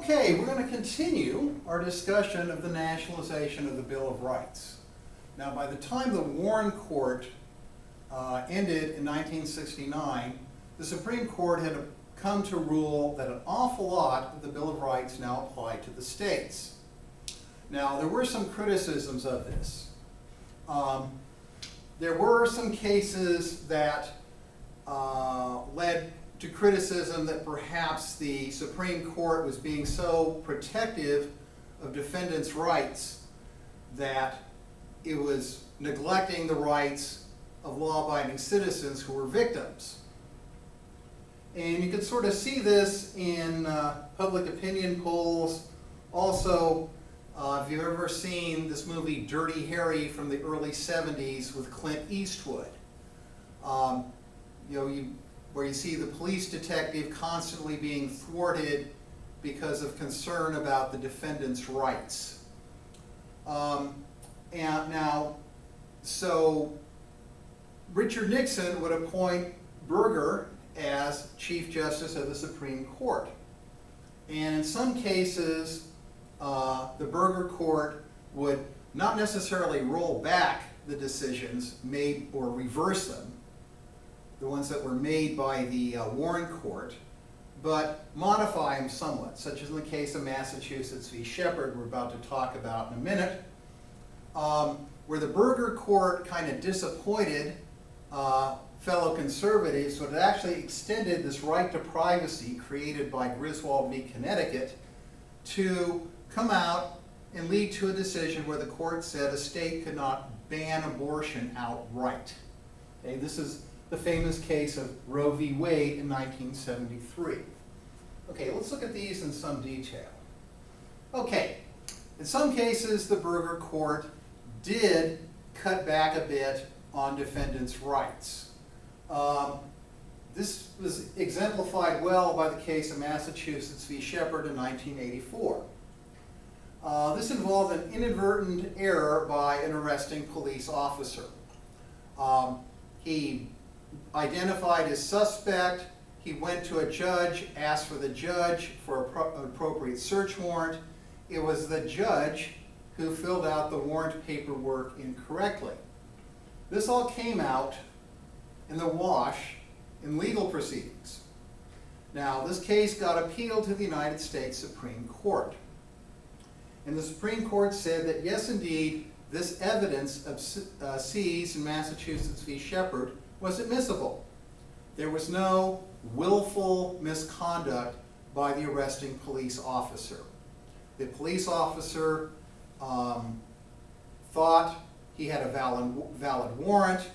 Okay, we're going to continue our discussion of the nationalization of the Bill of Rights. Now, by the time the Warren Court ended in 1969, the Supreme Court had come to rule that an awful lot of the Bill of Rights now applied to the states. Now, there were some criticisms of this. There were some cases that led to criticism that perhaps the Supreme Court was being so protective of defendants' rights that it was neglecting the rights of law-abiding citizens who were victims. And you can sort of see this in public opinion polls. Also, if you've ever seen this movie Dirty Harry from the early 70s with Clint Eastwood, where you see the police detective constantly being thwarted because of concern about the defendant's rights. So Richard Nixon would appoint Berger as Chief Justice of the Supreme Court. And in some cases, the Berger Court would not necessarily roll back the decisions made or reverse them, the ones that were made by the Warren Court, but modify them somewhat, such as in the case of Massachusetts v. Shepard, we're about to talk about in a minute, where the Berger Court kind of disappointed fellow conservatives, so it actually extended this right to privacy created by Griswold v. Connecticut to come out and lead to a decision where the court said a state could not ban abortion outright. Okay, this is the famous case of Roe v. Wade in 1973. Okay, let's look at these in some detail. Okay, in some cases the Berger Court did cut back a bit on defendants' rights. This was exemplified well by the case of Massachusetts v. Shepard in 1984. This involved an inadvertent error by an arresting police officer. He identified his suspect, he went to a judge, asked for the judge for an appropriate search warrant. It was the judge who filled out the warrant paperwork incorrectly. This all came out in the wash in legal proceedings. Now, this case got appealed to the United States Supreme Court. And the Supreme Court said that, yes, indeed, this evidence of seized in Massachusetts v. Shepard was admissible. There was no willful misconduct by the arresting police officer. The police officer thought he had a valid warrant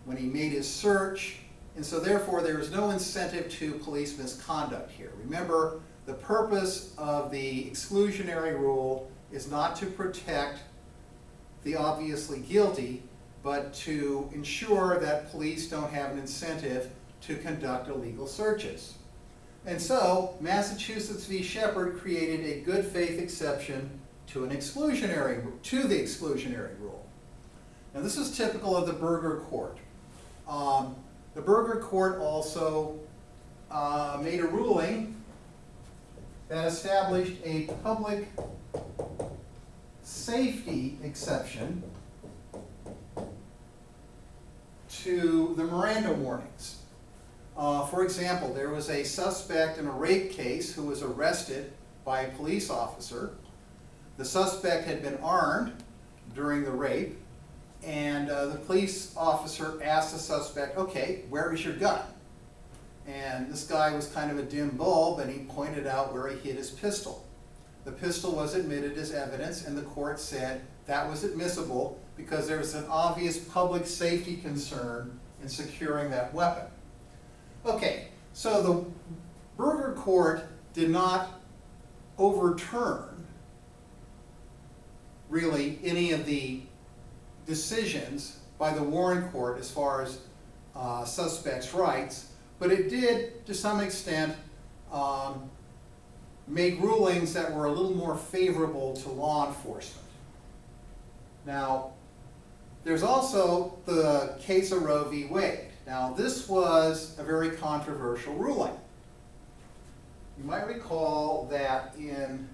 when he made his search, and so therefore there is no incentive to police misconduct here. Remember, the purpose of the exclusionary rule is not to protect the obviously guilty, but to ensure that police don't have an incentive to conduct illegal searches. And so, Massachusetts v. Shepard created a good faith exception to the exclusionary rule. Now, this is typical of the Berger Court. The Berger Court also made a ruling that established a public safety exception to the Miranda warnings. For example, there was a suspect in a rape case who was arrested by a police officer. The suspect had been armed during the rape, and the police officer asked the suspect, okay, where is your gun? And this guy was kind of a dim bulb, and he pointed out where he hid his pistol. The pistol was admitted as evidence, and the court said that was admissible because there was an obvious public safety concern in securing that weapon. Okay, so the Berger Court did not overturn really any of the decisions by the Warren Court as far as suspects' rights, but it did, to some extent, make rulings that were a little more favorable to law enforcement. Now, there's also the case of Roe v. Wade. Now, this was a very controversial ruling. You might recall that in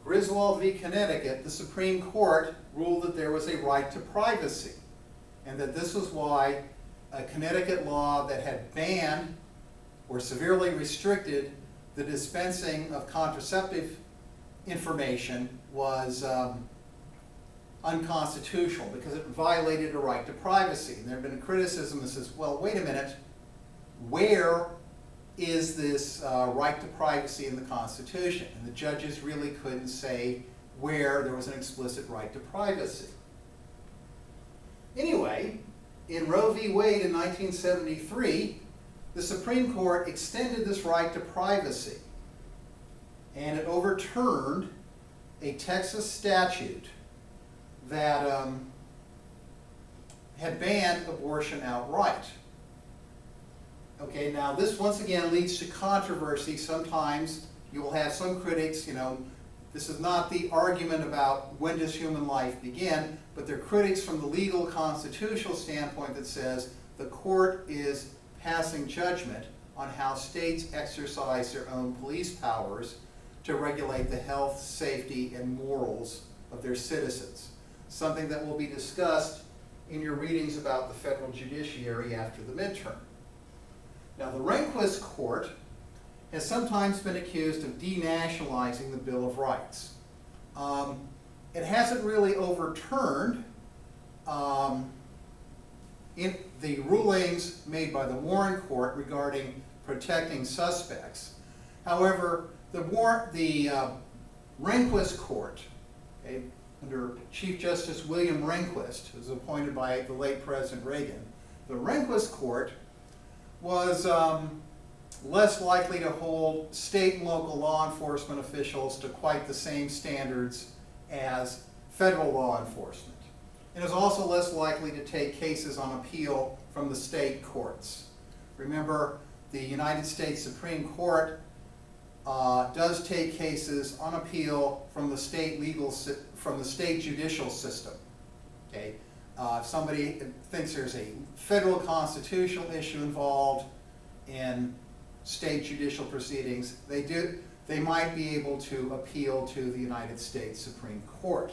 Griswold v. Connecticut, the Supreme Court ruled that there was a right to privacy, and that this was why a Connecticut law that had banned or severely restricted the dispensing of contraceptive information was unconstitutional because it violated a right to privacy. And there had been a criticism that says, well, wait a minute, where is this right to privacy in the Constitution? And the judges really couldn't say where there was an explicit right to privacy. Anyway, in Roe v. Wade in 1973, the Supreme Court extended this right to privacy, and it overturned a Texas statute that had banned abortion outright. Okay, now this once again leads to controversy. Sometimes you will have some critics, this is not the argument about when does human life begin, but they're critics from the legal constitutional standpoint that says the court is passing judgment on how states exercise their own police powers to regulate the health, safety, and morals of their citizens. Something that will be discussed in your readings about the federal judiciary after the midterm. Now, the Rehnquist Court has sometimes been accused of denationalizing the Bill of Rights. It hasn't really overturned in the rulings made by the Warren Court regarding protecting suspects. However, the Rehnquist Court, okay, under Chief Justice William Rehnquist, who was appointed by the late President Reagan, the Rehnquist Court was less likely to hold state and local law enforcement officials to quite the same standards as federal law enforcement. And is also less likely to take cases on appeal from the state courts. Remember, the United States Supreme Court does take cases on appeal from the state judicial system. Okay, if somebody thinks there's a federal constitutional issue involved in state judicial proceedings, they might be able to appeal to the United States Supreme Court.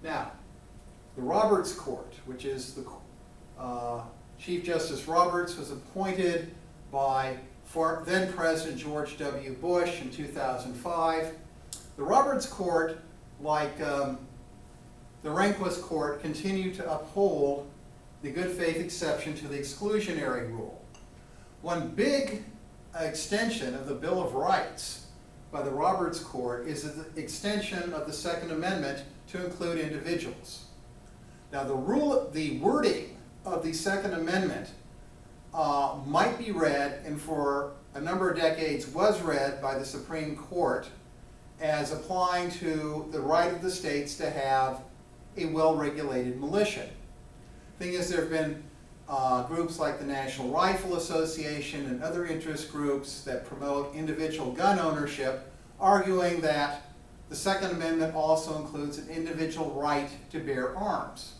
Now, the Roberts Court, which is the Chief Justice Roberts, was appointed by then President George W. Bush in 2005. The Roberts Court, like the Rehnquist Court, continued to uphold the good faith exception to the exclusionary rule. One big extension of the Bill of Rights by the Roberts Court is the extension of the Second Amendment to include individuals. Now, the wording of the Second Amendment might be read, and for a number of decades was read by the Supreme Court, as applying to the right of the states to have a well-regulated militia. The thing is, there have been groups like the National Rifle Association and other interest groups that promote individual gun ownership, arguing that the Second Amendment also includes an individual right to bear arms.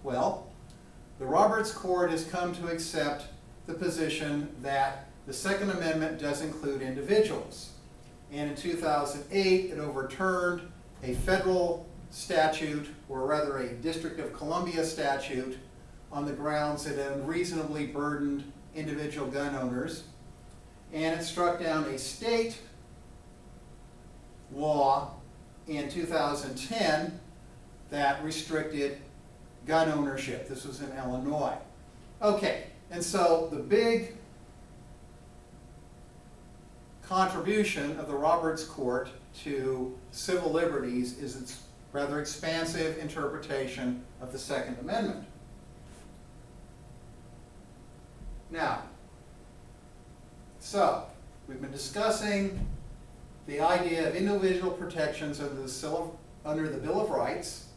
Well, the Roberts Court has come to accept the position that the Second Amendment does include individuals. And in 2008, it overturned a federal statute, or rather a District of Columbia statute, on the grounds that it unreasonably burdened individual gun owners. And it struck down a state law in 2010 that restricted gun ownership. This was in Illinois. Okay, and so the big contribution of the Roberts Court to civil liberties is its rather expansive interpretation of the Second Amendment. Now, so we've been discussing the idea of individual protections under the Bill of Rights.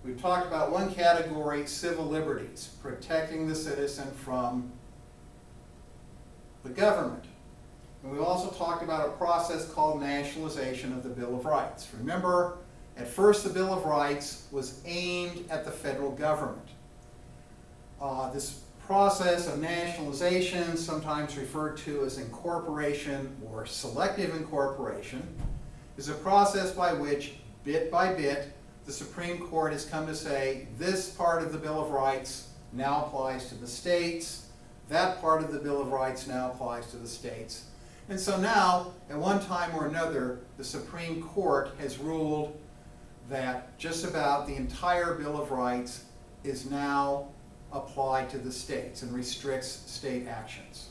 We've talked about one category, civil liberties, protecting the citizen from the government. And we've also talked about a process called nationalization of the Bill of Rights. Remember, at first the Bill of Rights was aimed at the federal government. This process of nationalization, sometimes referred to as incorporation or selective incorporation, is a process by which, bit by bit, the Supreme Court has come to say this part of the Bill of Rights now applies to the states, that part of the Bill of Rights now applies to the states. And so now, at one time or another, the Supreme Court has ruled that just about the entire Bill of Rights is now applied to the states and restricts state actions.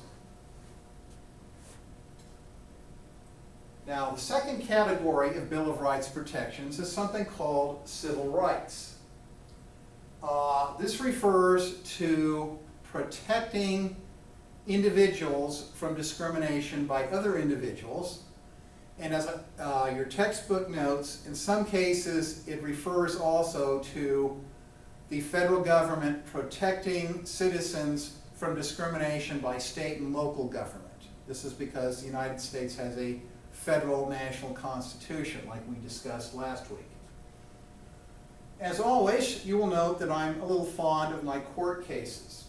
Now, the second category of Bill of Rights protections is something called civil rights. This refers to protecting individuals from discrimination by other individuals. And as your textbook notes, in some cases it refers also to the federal government protecting citizens from discrimination by state and local government. This is because the United States has a federal national constitution, like we discussed last week. As always, you will note that I'm a little fond of my court cases.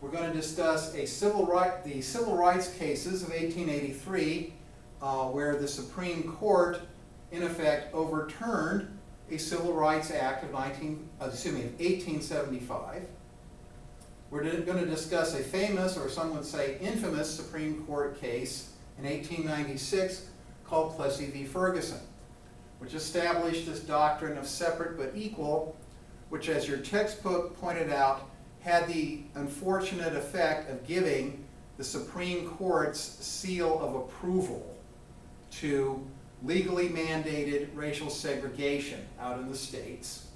We're going to discuss the civil rights cases of 1883, where the Supreme Court, in effect, overturned a Civil Rights Act of 1875. We're going to discuss a famous, or some would say infamous, Supreme Court case in 1896 called Plessy v. Ferguson, which established this doctrine of separate but equal, which, as your textbook pointed out, had the unfortunate effect of giving the Supreme Court's seal of approval to legally mandated racial segregation out in the states.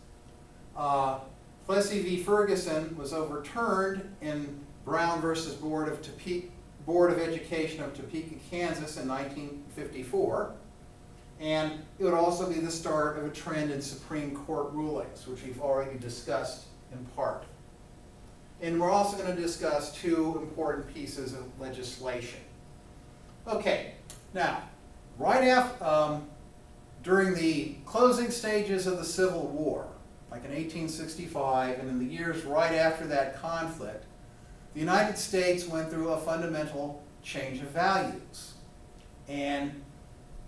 Plessy v. Ferguson was overturned in Brown versus Board of Education of Topeka, Kansas in 1954. And it would also be the start of a trend in Supreme Court rulings, which we've already discussed in part. And we're also going to discuss two important pieces of legislation. Okay, now, right after, during the closing stages of the Civil War, like in 1865 and in the years right after that conflict, the United States went through a fundamental change of values. And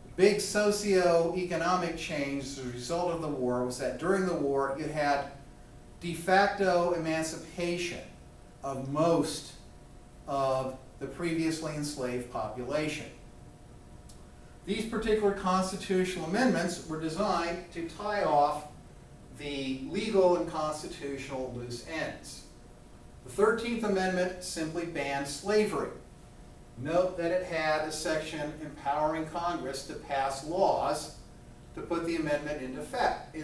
the big socio-economic change as a result of the war was that during the war you had de facto emancipation of most of the previously enslaved population. These particular constitutional amendments were designed to tie off the legal and constitutional loose ends. The 13th Amendment simply banned slavery. Note that it had a section empowering Congress to pass laws to put the amendment into effect.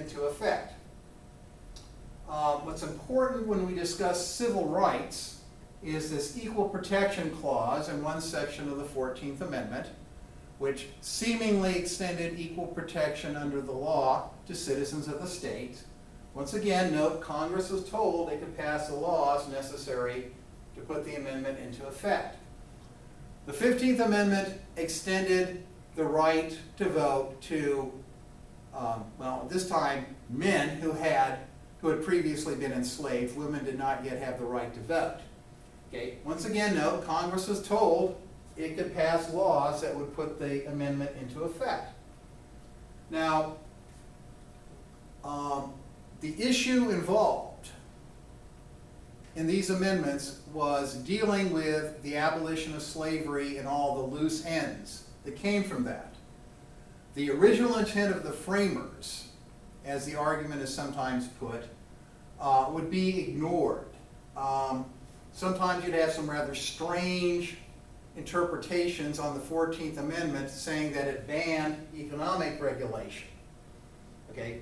What's important when we discuss civil rights is this equal protection clause in one section of the 14th Amendment, which seemingly extended equal protection under the law to citizens of the state. Once again, note Congress was told they could pass the laws necessary to put the amendment into effect. The 15th Amendment extended the right to vote to, well, at this time, men who had previously been enslaved. Women did not yet have the right to vote. Okay. Once again, note Congress was told it could pass laws that would put the amendment into effect. Now, the issue involved in these amendments was dealing with the abolition of slavery and all the loose ends that came from that. The original intent of the framers, as the argument is sometimes put, would be ignored. Sometimes you'd have some rather strange interpretations on the 14th Amendment saying that it banned economic regulation. Okay,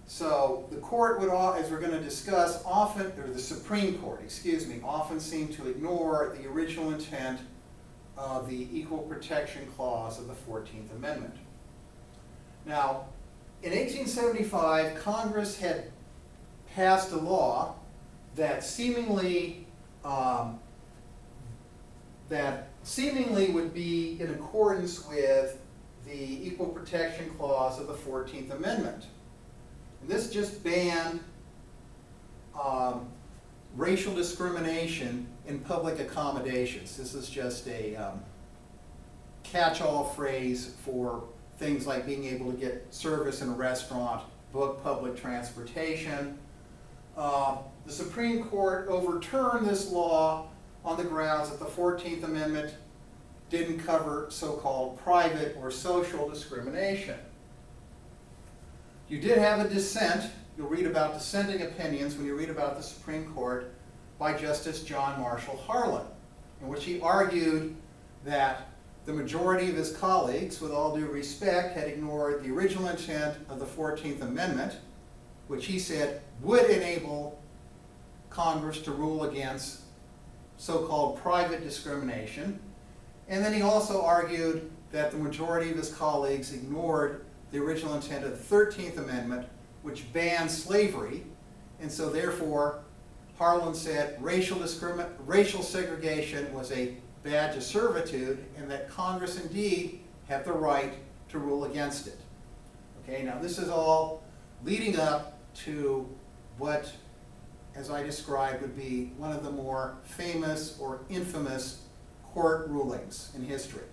so the court would, as we're going to discuss, often, or the Supreme Court, excuse me, often seemed to ignore the original intent of the Equal Protection Clause of the 14th Amendment. Now, in 1875, Congress had passed a law that seemingly would be in accordance with the Equal Protection Clause of the 14th Amendment. And this just banned racial discrimination in public accommodations. This is just a catch-all phrase for things like being able to get service in a restaurant, book public transportation. The Supreme Court overturned this law on the grounds that the 14th Amendment didn't cover so-called private or social discrimination. You did have a dissent. You'll read about dissenting opinions when you read about the Supreme Court by Justice John Marshall Harlan, in which he argued that the majority of his colleagues, with all due respect, had ignored the original intent of the 14th Amendment, which he said would enable Congress to rule against so-called private discrimination. And then he also argued that the majority of his colleagues ignored the original intent of the 13th Amendment, which banned slavery. And so therefore, Harlan said racial segregation was a badge of servitude, and that Congress indeed had the right to rule against it. Okay, now this is all leading up to what, as I described, would be one of the more famous or infamous court rulings in history.